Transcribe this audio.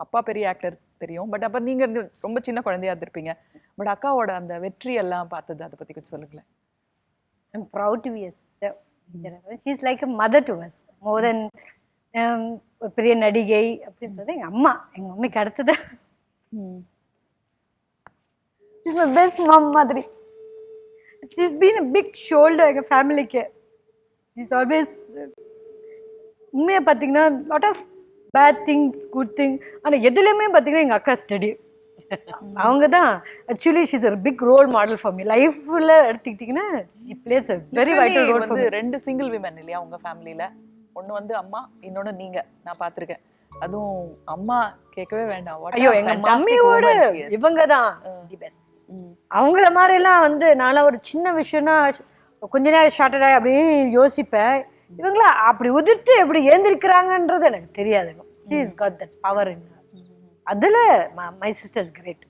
அப்பா பெரிய ஆக்டர் தெரியும், பட் அப்ப நீங்க ரொம்ப சின்ன குழந்தையா இருந்திருப்பீங்க. பட் அக்காவோட அந்த வெற்றி எல்லாம் பார்த்தது, அதை பத்தி கொஞ்சம் சொல்லுங்களேன். I'm proud to be a sister. She's like a mother to us. More than ஒரு பெரிய நடிகை அப்படின்னு சொல்றது எங்க அம்மா. எங்க மம்மிக்கு அடுத்தது she's my best mom மாதிரி. She's been a big shoulder எங்க ஃபேமிலிக்கு. She's always உண்மையா பார்த்தீங்கன்னா lot of bad things, good things. ஆனா எதுலையுமே பார்த்தீங்கன்னா எங்க அக்கா ஸ்டடி. அவங்க தான் ஆக்சுவலி ஷீஸ் ஒரு big role model for me. லைஃப்ல எடுத்துக்கிட்டீங்கன்னா she plays a very vital role for me. ரெண்டு சிங்கிள் விமன் இல்லையா உங்க ஃபேமிலியில? ஒன்னு வந்து அம்மா, இன்னொன்னு நீங்க. நான் பார்த்திருக்கேன். அதுவும் அம்மா கேட்கவே வேண்டாம். ஐயோ எங்க மம்மியோட இவங்க தான் தி பெஸ்ட். அவங்கள மாதிரி எல்லாம் வந்து நான் ஒரு சின்ன விஷயம்னா கொஞ்ச நேரம் ஷார்ட்டடா அப்படியே யோசிப்பேன். இவங்கள அப்படி உதிர்த்து எப்படி ஏந்திருக்கிறாங்கன்றது எனக்கு தெரியாது. she has got that power in her. அதுல my sister is great.